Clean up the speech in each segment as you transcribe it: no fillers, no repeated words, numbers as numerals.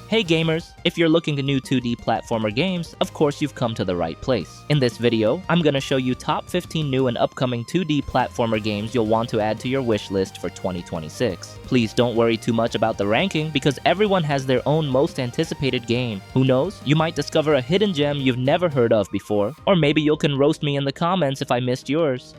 Hey gamers, if you're looking to new 2D platformer games, of course you've come to the right place. In this video, I'm gonna show you top 15 new and upcoming 2D platformer games you'll want to add to your wish list for 2026. Please don't worry too much about the ranking because everyone has their own most anticipated game. Who knows, you might discover a hidden gem you've never heard of before, or maybe you can roast me in the comments if I missed yours.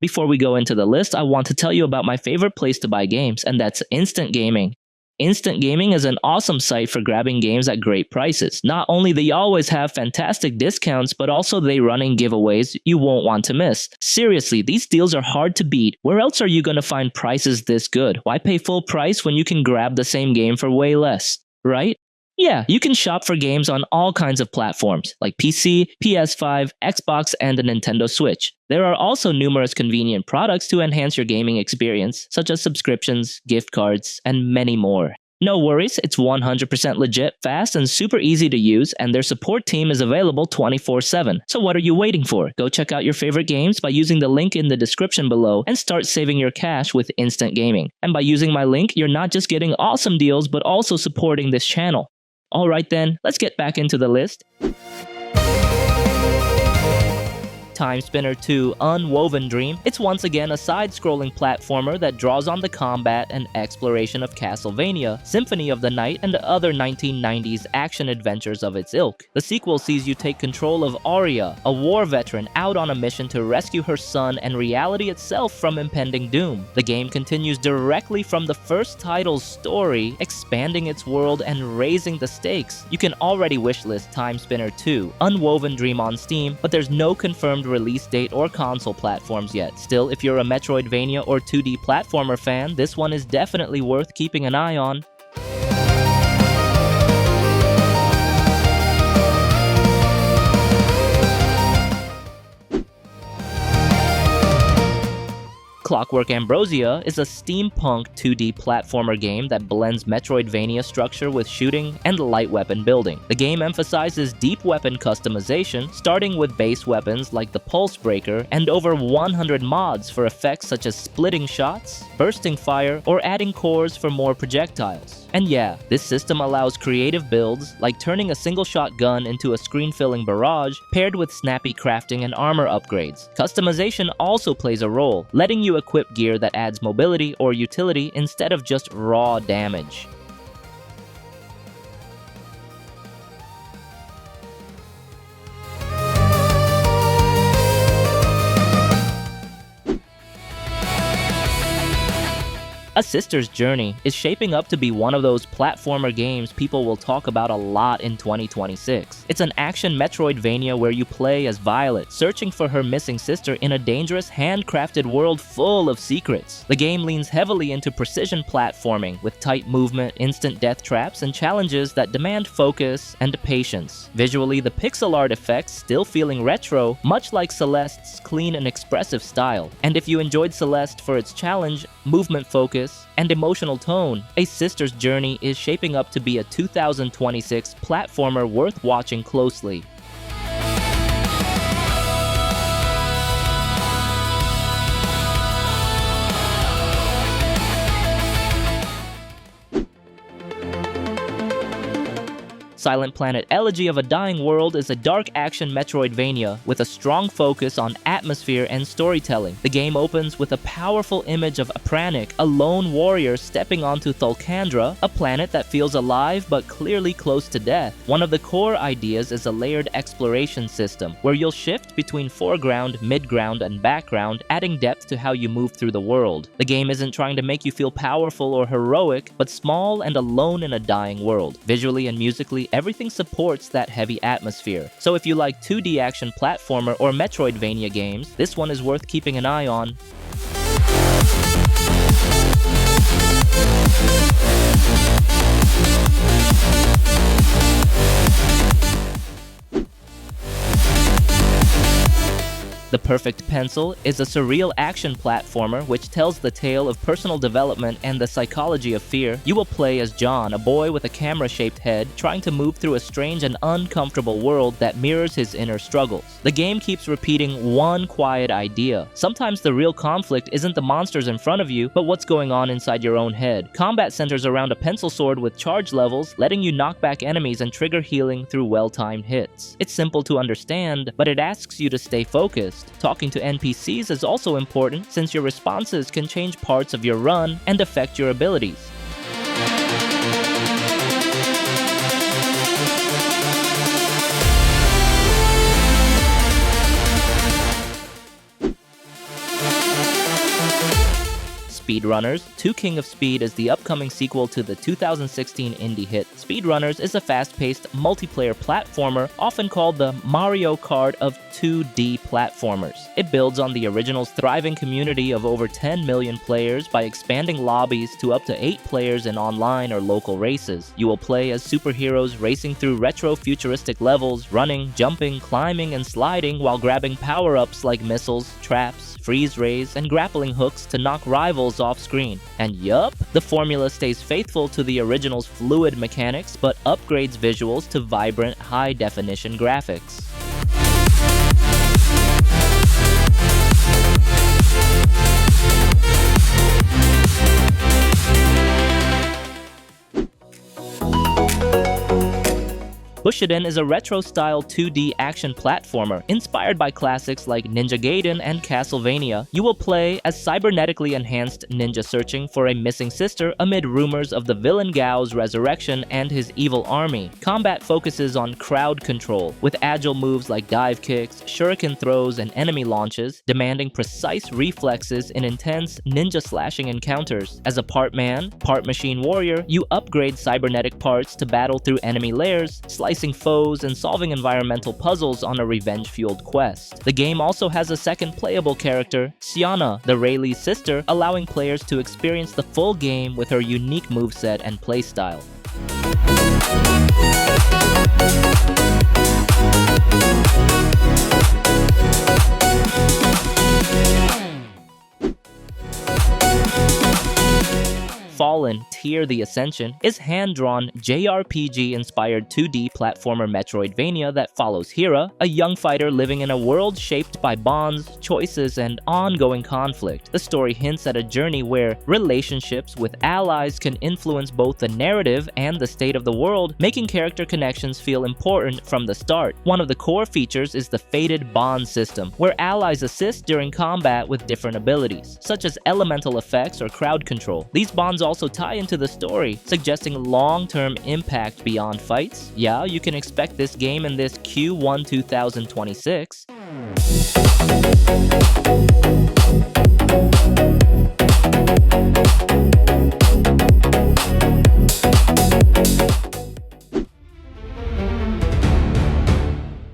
Before we go into the list, I want to tell you about my favorite place to buy games, and that's Instant Gaming. Instant Gaming is an awesome site for grabbing games at great prices. Not only they always have fantastic discounts, but also they running giveaways you won't want to miss. Seriously, these deals are hard to beat. Where else are you gonna find prices this good? Why pay full price when you can grab the same game for way less, right? Yeah, you can shop for games on all kinds of platforms, like PC, PS5, Xbox, and the Nintendo Switch. There are also numerous convenient products to enhance your gaming experience, such as subscriptions, gift cards, and many more. No worries, it's 100% legit, fast, and super easy to use, and their support team is available 24/7. So what are you waiting for? Go check out your favorite games by using the link in the description below and start saving your cash with Instant Gaming. And by using my link, you're not just getting awesome deals, but also supporting this channel. Alright then, let's get back into the list. Timespinner 2 Unwoven Dream. It's once again a side-scrolling platformer that draws on the combat and exploration of Castlevania, Symphony of the Night, and other 1990s action adventures of its ilk. The sequel sees you take control of Aria, a war veteran out on a mission to rescue her son and reality itself from impending doom. The game continues directly from the first title's story, expanding its world and raising the stakes. You can already wishlist Timespinner 2 Unwoven Dream on Steam, but there's no confirmed release date or console platforms yet. Still, if you're a Metroidvania or 2D platformer fan, this one is definitely worth keeping an eye on. Clockwork Ambrosia is a steampunk 2D platformer game that blends Metroidvania structure with shooting and light weapon building. The game emphasizes deep weapon customization, starting with base weapons like the Pulse Breaker and over 100 mods for effects such as splitting shots, bursting fire, or adding cores for more projectiles. And yeah, this system allows creative builds, like turning a single-shot gun into a screen-filling barrage, paired with snappy crafting and armor upgrades. Customization also plays a role, letting you equip gear that adds mobility or utility instead of just raw damage. A Sister's Journey is shaping up to be one of those platformer games people will talk about a lot in 2026. It's an action Metroidvania where you play as Violet, searching for her missing sister in a dangerous, handcrafted world full of secrets. The game leans heavily into precision platforming, with tight movement, instant death traps, and challenges that demand focus and patience. Visually, the pixel art effects still feeling retro, much like Celeste's clean and expressive style. And if you enjoyed Celeste for its challenge, movement focus, and emotional tone, A Sister's Journey is shaping up to be a 2026 platformer worth watching closely. Silent Planet Elegy of a Dying World is a dark action Metroidvania with a strong focus on atmosphere and storytelling. The game opens with a powerful image of Apranic, a lone warrior stepping onto Thulkandra, a planet that feels alive but clearly close to death. One of the core ideas is a layered exploration system, where you'll shift between foreground, midground, and background, adding depth to how you move through the world. The game isn't trying to make you feel powerful or heroic, but small and alone in a dying world. Visually and musically, everything supports that heavy atmosphere. So if you like 2D action platformer or Metroidvania games, this one is worth keeping an eye on. The Perfect Pencil is a surreal action platformer which tells the tale of personal development and the psychology of fear. You will play as John, a boy with a camera-shaped head, trying to move through a strange and uncomfortable world that mirrors his inner struggles. The game keeps repeating one quiet idea. Sometimes the real conflict isn't the monsters in front of you, but what's going on inside your own head. Combat centers around a pencil sword with charge levels, letting you knock back enemies and trigger healing through well-timed hits. It's simple to understand, but it asks you to stay focused. Talking to NPCs is also important since your responses can change parts of your run and affect your abilities. SpeedRunners 2 King of Speed is the upcoming sequel to the 2016 indie hit. SpeedRunners is a fast-paced multiplayer platformer, often called the Mario Kart of 2D platformers. It builds on the original's thriving community of over 10 million players by expanding lobbies to up to 8 players in online or local races. You will play as superheroes racing through retro-futuristic levels, running, jumping, climbing, and sliding while grabbing power-ups like missiles, traps, freeze rays, and grappling hooks to knock rivals off screen. And yup, the formula stays faithful to the original's fluid mechanics, but upgrades visuals to vibrant, high-definition graphics. Bushiden is a retro-style 2D action platformer inspired by classics like Ninja Gaiden and Castlevania. You will play as cybernetically enhanced ninja searching for a missing sister amid rumors of the villain Gao's resurrection and his evil army. Combat focuses on crowd control, with agile moves like dive kicks, shuriken throws, and enemy launches, demanding precise reflexes in intense ninja slashing encounters. As a part man, part machine warrior, you upgrade cybernetic parts to battle through enemy lairs, slicing foes, and solving environmental puzzles on a revenge-fueled quest. The game also has a second playable character, Siana, the Rayleigh's sister, allowing players to experience the full game with her unique moveset and playstyle. Fallen Tear the Ascension is hand-drawn, JRPG-inspired 2D platformer Metroidvania that follows Hira, a young fighter living in a world shaped by bonds, choices, and ongoing conflict. The story hints at a journey where relationships with allies can influence both the narrative and the state of the world, making character connections feel important from the start. One of the core features is the Fated Bond system, where allies assist during combat with different abilities, such as elemental effects or crowd control. These bonds also tie into the story, suggesting long-term impact beyond fights. Yeah, you can expect this game in this Q1 2026.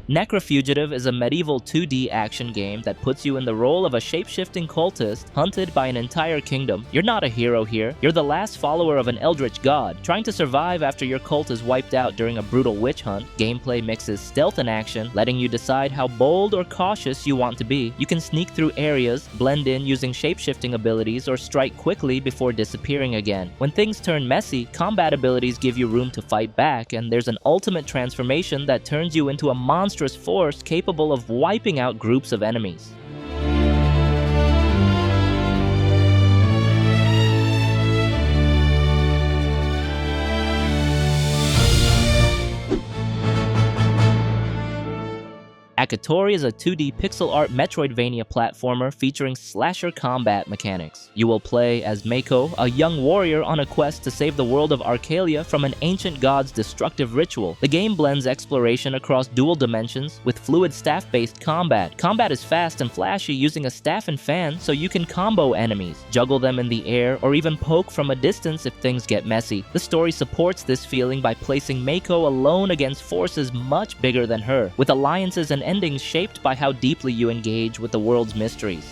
Necrofugitive is a medieval 2D action game that puts you in the role of a shape-shifting cultist hunted by an entire kingdom. You're not a hero here, you're the last follower of an eldritch god, trying to survive after your cult is wiped out during a brutal witch hunt. Gameplay mixes stealth and action, letting you decide how bold or cautious you want to be. You can sneak through areas, blend in using shape-shifting abilities, or strike quickly before disappearing again. When things turn messy, combat abilities give you room to fight back, and there's an ultimate transformation that turns you into a monstrous force capable of wiping out groups of enemies. Akatori is a 2D pixel art Metroidvania platformer featuring slasher combat mechanics. You will play as Mako, a young warrior on a quest to save the world of Arcalia from an ancient god's destructive ritual. The game blends exploration across dual dimensions with fluid staff-based combat. Combat is fast and flashy, using a staff and fan so you can combo enemies, juggle them in the air, or even poke from a distance if things get messy. The story supports this feeling by placing Mako alone against forces much bigger than her, with alliances and endings shaped by how deeply you engage with the world's mysteries.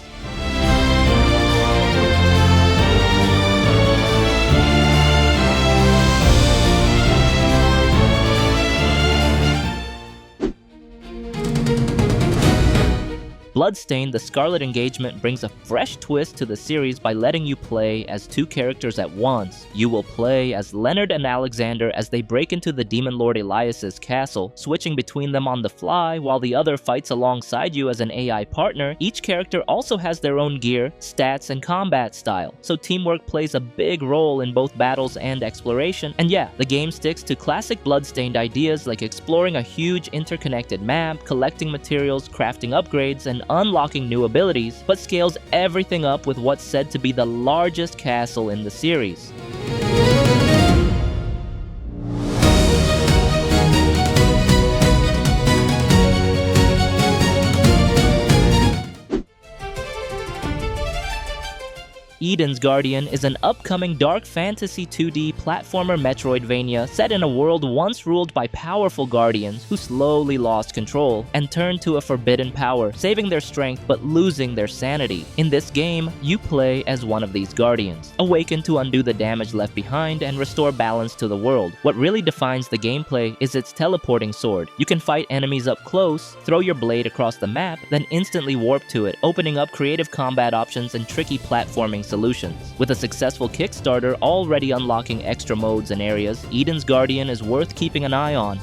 Bloodstained, the Scarlet engagement brings a fresh twist to the series by letting you play as two characters at once. You will play as Leonard and Alexander as they break into the Demon Lord Elias's castle, switching between them on the fly while the other fights alongside you as an AI partner. Each character also has their own gear, stats, and combat style, so teamwork plays a big role in both battles and exploration. And yeah, the game sticks to classic Bloodstained ideas like exploring a huge interconnected map, collecting materials, crafting upgrades, and unlocking new abilities, but scales everything up with what's said to be the largest castle in the series. Eden's Guardian is an upcoming dark fantasy 2D platformer Metroidvania set in a world once ruled by powerful guardians who slowly lost control and turned to a forbidden power, saving their strength but losing their sanity. In this game, you play as one of these guardians, awakened to undo the damage left behind and restore balance to the world. What really defines the gameplay is its teleporting sword. You can fight enemies up close, throw your blade across the map, then instantly warp to it, opening up creative combat options and tricky platforming solutions. With a successful Kickstarter already unlocking extra modes and areas, Eden's Guardian is worth keeping an eye on.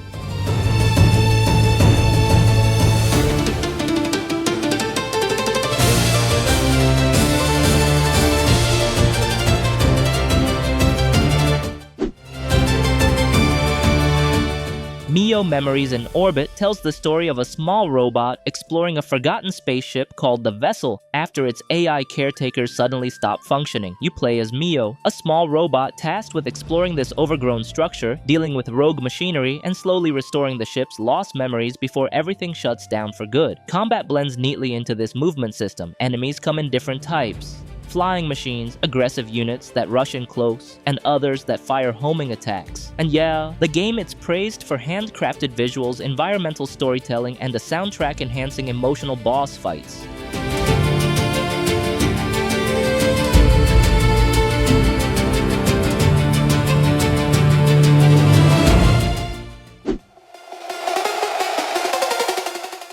Mio Memories in Orbit tells the story of a small robot exploring a forgotten spaceship called the Vessel after its AI caretakers suddenly stop functioning. You play as Mio, a small robot tasked with exploring this overgrown structure, dealing with rogue machinery, and slowly restoring the ship's lost memories before everything shuts down for good. Combat blends neatly into this movement system. Enemies come in different types: flying machines, aggressive units that rush in close, and others that fire homing attacks. And yeah, the game it's praised for handcrafted visuals, environmental storytelling, and a soundtrack enhancing emotional boss fights.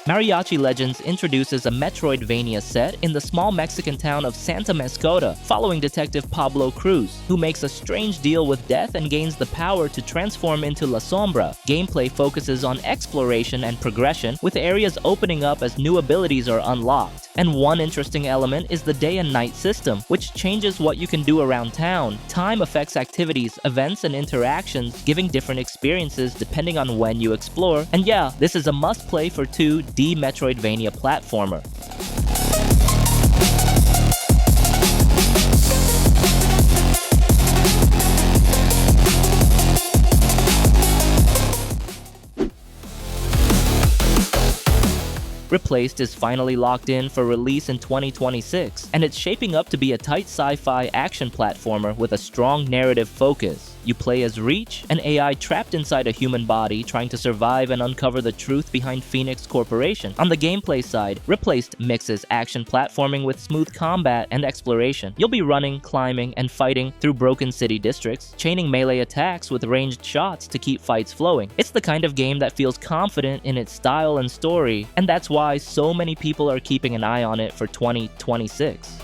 Mariachi Legends introduces a Metroidvania set in the small Mexican town of Santa Mascota, following Detective Pablo Cruz, who makes a strange deal with death and gains the power to transform into La Sombra. Gameplay focuses on exploration and progression, with areas opening up as new abilities are unlocked. And one interesting element is the day and night system, which changes what you can do around town. Time affects activities, events, and interactions, giving different experiences depending on when you explore. And yeah, this is a must-play for 2D Metroidvania platformer. Replaced is finally locked in for release in 2026, and it's shaping up to be a tight sci-fi action platformer with a strong narrative focus. You play as Reach, an AI trapped inside a human body trying to survive and uncover the truth behind Phoenix Corporation. On the gameplay side, Replaced mixes action platforming with smooth combat and exploration. You'll be running, climbing, and fighting through broken city districts, chaining melee attacks with ranged shots to keep fights flowing. It's the kind of game that feels confident in its style and story, and that's why so many people are keeping an eye on it for 2026.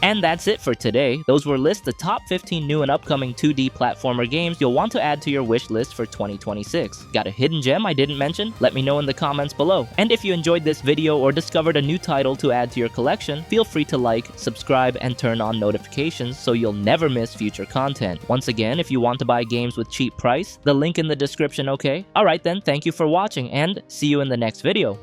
And that's it for today. Those were lists the top 15 new and upcoming 2D platformer games you'll want to add to your wish list for 2026. Got a hidden gem I didn't mention? Let me know in the comments below. And if you enjoyed this video or discovered a new title to add to your collection, feel free to like, subscribe, and turn on notifications so you'll never miss future content. Once again, if you want to buy games with cheap price, the link in the description, okay? Alright then, thank you for watching and see you in the next video.